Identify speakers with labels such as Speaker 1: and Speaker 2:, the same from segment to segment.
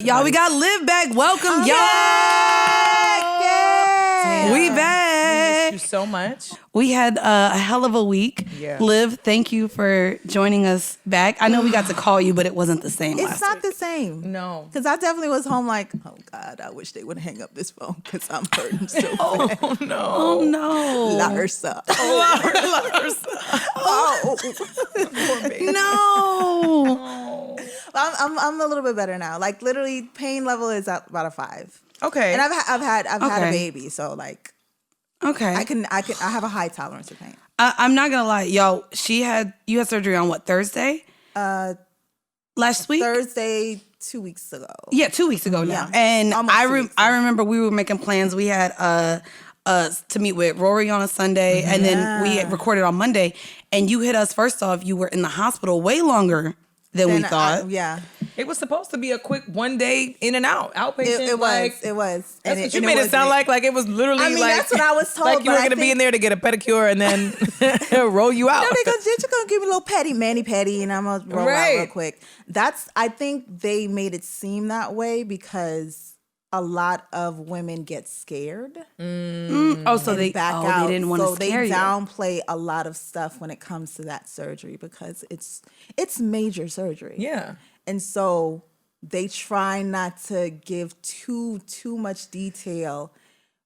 Speaker 1: Y'all, we got Liv back. Welcome, y'all.
Speaker 2: Yeah.
Speaker 1: We back.
Speaker 2: We missed you so much.
Speaker 1: We had a hell of a week.
Speaker 2: Yeah.
Speaker 1: Liv, thank you for joining us back. I know we got to call you, but it wasn't the same
Speaker 3: It's
Speaker 1: last
Speaker 3: not
Speaker 1: week.
Speaker 3: the same.
Speaker 2: No.
Speaker 3: Because I definitely was home like, oh, God, I wish they would hang up this phone because I'm hurting so bad.
Speaker 2: Oh, no.
Speaker 1: Oh, no.
Speaker 3: Larsa.
Speaker 2: Poor baby.
Speaker 1: No.
Speaker 3: I'm a little bit better now. Like, literally, pain level is at about a 5.
Speaker 2: Okay.
Speaker 3: And I've had a
Speaker 1: Okay.
Speaker 3: baby, so, like,
Speaker 1: Okay.
Speaker 3: I have a high tolerance of pain.
Speaker 1: I'm not going to lie. Y'all, you had surgery on what, Thursday? Last week?
Speaker 3: Thursday, 2 weeks ago.
Speaker 1: Yeah, 2 weeks ago now.
Speaker 3: Yeah.
Speaker 1: And
Speaker 3: Almost 2 weeks
Speaker 1: I
Speaker 3: ago.
Speaker 1: remember we were making plans. We had to meet with Rory on a Sunday, and then we had recorded on Monday. And you hit us, first off, you were in the hospital way longer than we thought.
Speaker 3: Yeah.
Speaker 2: It was supposed to be a quick 1 day in and out, outpatient.
Speaker 3: It
Speaker 2: like,
Speaker 3: was. It was.
Speaker 2: That's what you
Speaker 3: and
Speaker 2: made it
Speaker 3: wasn't.
Speaker 2: sound like. Like it was literally
Speaker 3: I mean,
Speaker 2: like.
Speaker 3: that's what I was told,
Speaker 2: Like you
Speaker 3: but
Speaker 2: were
Speaker 3: I
Speaker 2: going to be
Speaker 3: think-
Speaker 2: in there to get a pedicure and then roll you out.
Speaker 3: No, they're just gonna give me a little mani-pedi, and I'm gonna roll out real quick. I think they made it seem that way because a lot of women get scared.
Speaker 1: Oh, so they
Speaker 3: back out.
Speaker 1: they didn't want to
Speaker 3: so
Speaker 1: scare
Speaker 3: they
Speaker 1: you.
Speaker 3: downplay a lot of stuff when it comes to that surgery because it's major surgery.
Speaker 2: Yeah.
Speaker 3: And so they try not to give too much detail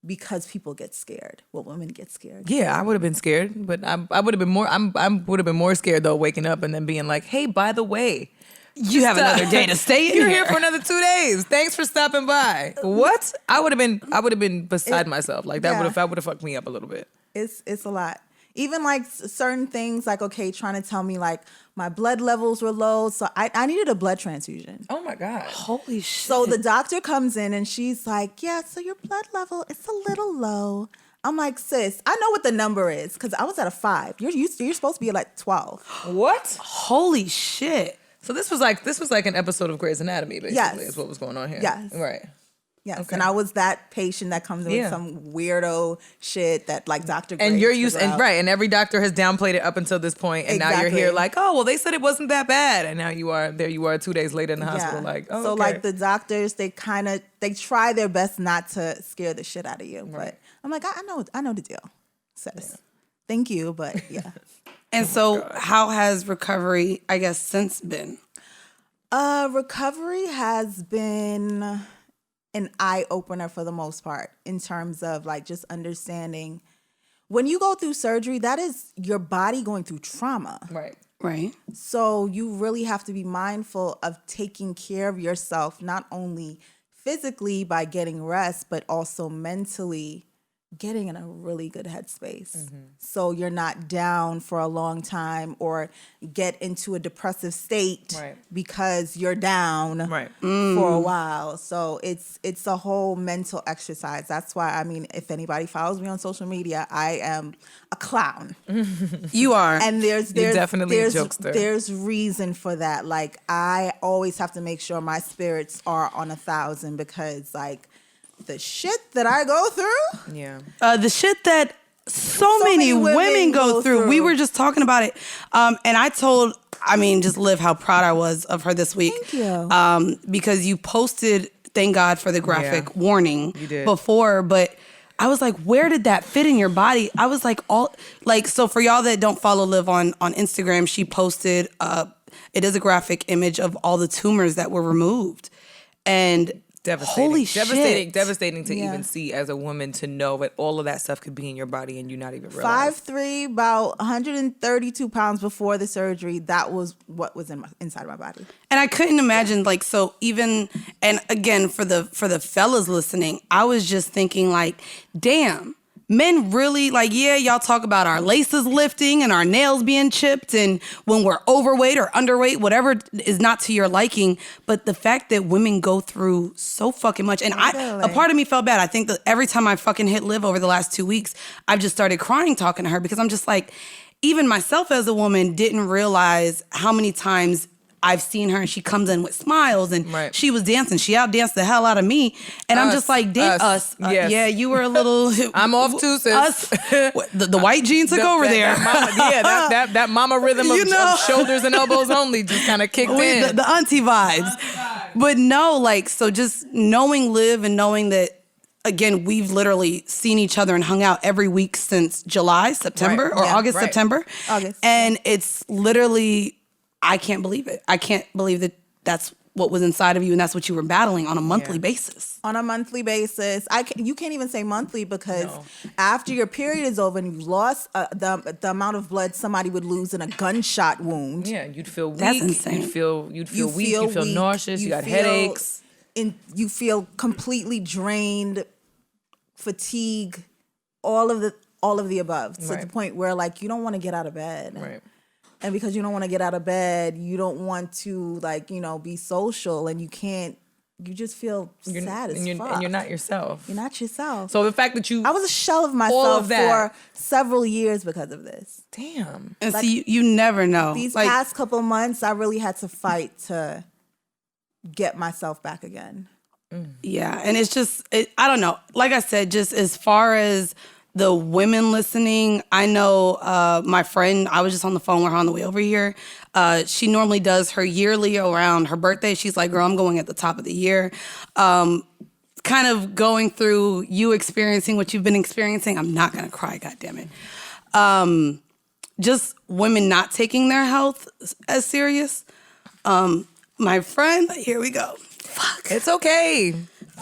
Speaker 3: because people get scared. Well, women get scared.
Speaker 2: Yeah, I would have been scared, but I would have been more. I would have been more scared though, waking up and then being like, "Hey, by the way,
Speaker 1: You have another day to stay in
Speaker 2: You're
Speaker 1: here.
Speaker 2: here for another 2 days. Thanks for stopping by." What? I would have been beside myself. Like that
Speaker 3: Yeah.
Speaker 2: would have fucked me up a little bit.
Speaker 3: It's a lot. Even like certain things, like trying to tell me like my blood levels were low, so I needed a blood transfusion.
Speaker 2: Oh my god.
Speaker 1: Holy shit.
Speaker 3: So the doctor comes in and she's like, "Yeah, so your blood level is a little low." I'm like, "Sis, I know what the number is because I was at a 5. You're supposed to be at like 12."
Speaker 2: What?
Speaker 1: Holy shit.
Speaker 2: So this was like an episode of Grey's Anatomy, basically,
Speaker 3: Yes.
Speaker 2: is what was going on here.
Speaker 3: Yes.
Speaker 2: Right.
Speaker 3: Yes,
Speaker 2: Okay.
Speaker 3: and I was that patient that comes in
Speaker 2: Yeah.
Speaker 3: with some weirdo shit that like Dr.
Speaker 2: And
Speaker 3: Gray
Speaker 2: you're
Speaker 3: would
Speaker 2: used
Speaker 3: figure
Speaker 2: and
Speaker 3: out.
Speaker 2: right, and every doctor has downplayed it up until this point, and now you're
Speaker 3: Exactly.
Speaker 2: here like, oh well, they said it wasn't that bad, and now you are 2 days later in the hospital, like, oh,
Speaker 3: so
Speaker 2: okay.
Speaker 3: like the doctors, they try their best not to scare the shit out of you, but I'm like, I know the deal, sis. Thank you, but yeah.
Speaker 1: And so how has recovery, I guess, since been?
Speaker 3: Recovery has been an eye-opener for the most part in terms of like just understanding when you go through surgery, that is your body going through trauma.
Speaker 2: Right.
Speaker 1: Right.
Speaker 3: So you really have to be mindful of taking care of yourself, not only physically by getting rest, but also mentally getting in a really good headspace. So you're not down for a long time or get into a depressive state
Speaker 2: Right.
Speaker 3: because you're down
Speaker 2: Right.
Speaker 3: for a while. So it's a whole mental exercise. That's why, I mean, if anybody follows me on social media, I am a clown.
Speaker 1: You are.
Speaker 3: And there's
Speaker 2: definitely a
Speaker 3: there's
Speaker 2: jokester.
Speaker 3: there's reason for that. Like I always have to make sure my spirits are on 1,000 because like the shit that I go through.
Speaker 2: Yeah.
Speaker 1: The shit that so many women go through. We were just talking about it. And I told, just Liv, how proud I was of her this week.
Speaker 3: Thank you.
Speaker 1: Because you posted, thank God for the graphic warning
Speaker 2: You did.
Speaker 1: before, but I was like, where did that fit in your body? I was like, so for y'all that don't follow Liv on Instagram, she posted, it is a graphic image of all the tumors that were removed. And
Speaker 2: Devastating.
Speaker 1: holy shit.
Speaker 2: Devastating to
Speaker 3: Yeah.
Speaker 2: even see as a woman, to know that all of that stuff could be in your body and you not even realize.
Speaker 3: 5'3", about 132 pounds before the surgery. That was what was inside my body.
Speaker 1: And I couldn't imagine, like, so even, and again, for the fellas listening, I was just thinking, like, damn, men really, like, yeah, y'all talk about our laces lifting and our nails being chipped and when we're overweight or underweight, whatever is not to your liking. But the fact that women go through so fucking much. And a part of me felt bad. I think that every time I fucking hit Liv over the last 2 weeks, I've just started crying talking to her because I'm just like, even myself as a woman didn't realize how many times I've seen her and she comes in with smiles and
Speaker 2: Right.
Speaker 1: she was dancing. She outdanced the hell out of me. And I'm just like,
Speaker 2: Us. Yes.
Speaker 1: yeah, you were a little...
Speaker 2: I'm off too, sis.
Speaker 1: Us. The white jeans took over there.
Speaker 2: That mama rhythm of,
Speaker 1: You know.
Speaker 2: of shoulders and elbows only just kind of kicked in.
Speaker 1: The auntie vibes. But no, like, so just knowing Liv and knowing that, again, we've literally seen each other and hung out every week since July, September,
Speaker 2: Right.
Speaker 1: or
Speaker 3: Yeah,
Speaker 1: August,
Speaker 2: right.
Speaker 1: September.
Speaker 3: August,
Speaker 1: And it's literally, I can't believe it. I can't believe that that's what was inside of you and that's what you were battling on a monthly basis.
Speaker 3: On a monthly basis. You can't even say monthly because
Speaker 2: No.
Speaker 3: after your period is over and you've lost the amount of blood somebody would lose in a gunshot wound.
Speaker 2: Yeah, you'd feel weak.
Speaker 1: That's insane.
Speaker 2: You'd feel weak. You'd feel
Speaker 3: weak,
Speaker 2: nauseous. You got
Speaker 3: feel
Speaker 2: headaches.
Speaker 3: You feel completely drained, fatigue, all of the above, to the
Speaker 2: Right.
Speaker 3: point where like you don't want to get out of bed.
Speaker 2: Right.
Speaker 3: And because you don't want to get out of bed, you don't want to be social, and you can't. You just feel sad as fuck.
Speaker 2: And you're not yourself.
Speaker 3: You're not yourself.
Speaker 2: So the fact that you
Speaker 3: I was a shell of
Speaker 2: all
Speaker 3: myself
Speaker 2: of that.
Speaker 3: for several years because of this.
Speaker 2: damn.
Speaker 1: And see, you never know.
Speaker 3: These
Speaker 1: Like,
Speaker 3: past couple of months, I really had to fight to get myself back again.
Speaker 1: yeah, and it's just, I don't know. Like I said, just as far as the women listening, I know my friend, I was just on the phone with her on the way over here. She normally does her yearly around her birthday. She's like, girl, I'm going at the top of the year. Kind of going through you experiencing what you've been experiencing. I'm not going to cry, goddammit. Just women not taking their health as serious. My friend, here we go.
Speaker 2: It's okay.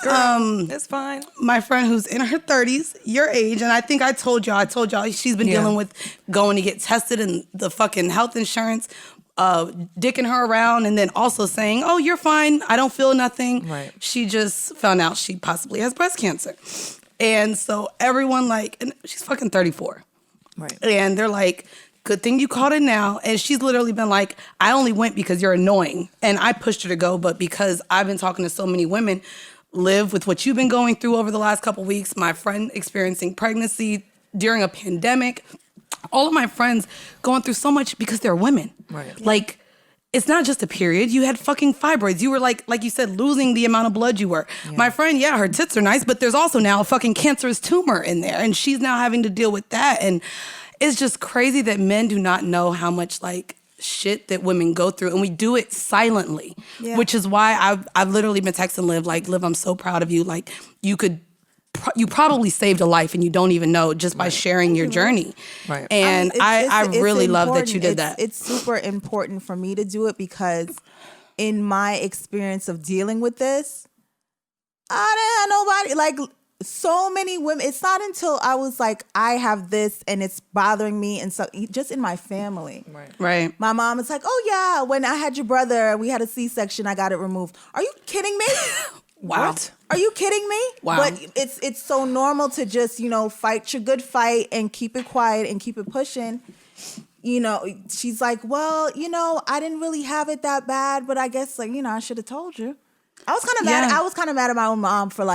Speaker 2: Girl, it's fine.
Speaker 1: My friend who's in her 30s, your age, and I think I told y'all she's been dealing with going to get tested and the fucking health insurance, dicking her around, and then also saying, oh, you're fine, I don't feel nothing.
Speaker 2: Right.
Speaker 1: She just found out she possibly has breast cancer. And so everyone and she's fucking 34.
Speaker 2: Right.
Speaker 1: And they're like, good thing you called it now. And she's literally been like, I only went because you're annoying. And I pushed her to go, but because I've been talking to so many women, Live with what you've been going through over the last couple of weeks, my friend experiencing pregnancy during a pandemic, all of my friends going through so much because they're women.
Speaker 2: Right.
Speaker 1: Like, it's not just a period. You had fucking fibroids. You were like you said, losing the amount of blood you were. Yeah. My friend, her tits are nice, but there's also now a fucking cancerous tumor in there. And she's now having to deal with that. And it's just crazy that men do not know how much shit that women go through, and we do it silently, which is why I've literally been texting Liv, Liv, I'm so proud of you. Like, you probably saved a life and you don't even know just by sharing your journey.
Speaker 2: Right.
Speaker 1: And I really love that you did that.
Speaker 3: It's super important for me to do it because in my experience of dealing with this, I didn't have nobody so many women. It's not until I was like, I have this and it's bothering me, and so just in my family.
Speaker 1: Right.
Speaker 3: My mom is like, oh yeah, when I had your brother, we had a C-section, I got it removed. Are you kidding me?
Speaker 1: Wow.
Speaker 3: What? Are you kidding me?
Speaker 1: Wow.
Speaker 3: But it's so normal to just, fight your good fight and keep it quiet and keep it pushing. She's like, well, I didn't really have it that bad, but I guess I should have told you. I was kind of mad. I was kind of mad at my own mom for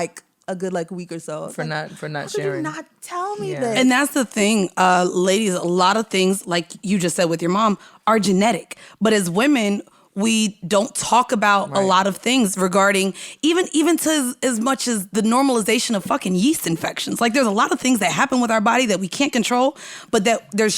Speaker 3: a good week or so.
Speaker 2: For not
Speaker 3: How
Speaker 2: sharing.
Speaker 3: could you not tell me this?
Speaker 1: And that's the thing, ladies, a lot of things, like you just said with your mom, are genetic. But as women, we don't talk about a lot of things regarding even to as much as the normalization of fucking yeast infections. Like, there's a lot of things that happen with our body that we can't control, but that there's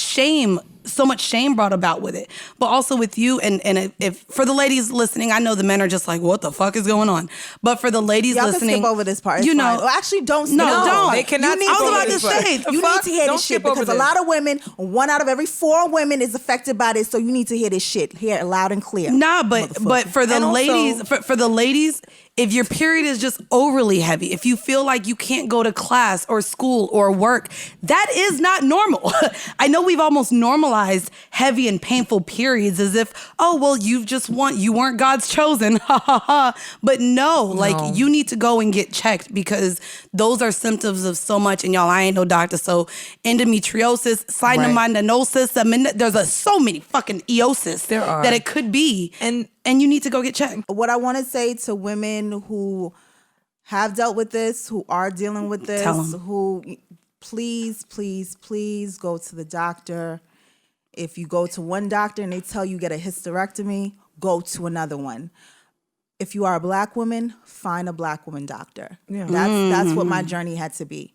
Speaker 1: so much shame brought about with it. But also with you, and if for the ladies listening, I know the men are just like, what the fuck is going on? But for the ladies
Speaker 3: Y'all
Speaker 1: listening,
Speaker 3: can skip over this part. It's fine. Well, actually, don't skip
Speaker 1: No,
Speaker 3: over
Speaker 1: don't.
Speaker 3: it.
Speaker 2: They cannot
Speaker 3: You
Speaker 2: skip
Speaker 3: need
Speaker 2: over
Speaker 3: to
Speaker 2: this
Speaker 3: hear
Speaker 2: part.
Speaker 3: this shit.
Speaker 2: The
Speaker 3: You
Speaker 2: fuck?
Speaker 3: need to hear
Speaker 2: Don't
Speaker 3: this shit
Speaker 2: skip over
Speaker 3: because a
Speaker 2: this.
Speaker 3: lot of women, 1 out of every 4 women is affected by this. So you need to hear this shit. Hear it loud and clear.
Speaker 1: Nah, but for the
Speaker 2: And also-
Speaker 1: ladies, for the ladies, if your period is just overly heavy, if you feel like you can't go to class or school or work, that is not normal. I know we've almost normalized heavy and painful periods as if, oh, well, you weren't God's chosen, ha ha ha. But no, you need to go and get checked because those are symptoms of so much. And y'all, I ain't no doctor, so endometriosis, cynomolanosis, there's so many fucking eosis
Speaker 2: There are.
Speaker 1: that it could be. And you need to go get checked.
Speaker 3: What I want to say to women who have dealt with this, who are dealing with this,
Speaker 1: Tell 'em.
Speaker 3: who please, please, please go to the doctor. If you go to one doctor and they tell you get a hysterectomy, go to another one. If you are a black woman, find a black woman doctor. Yeah. That's what my journey had to be.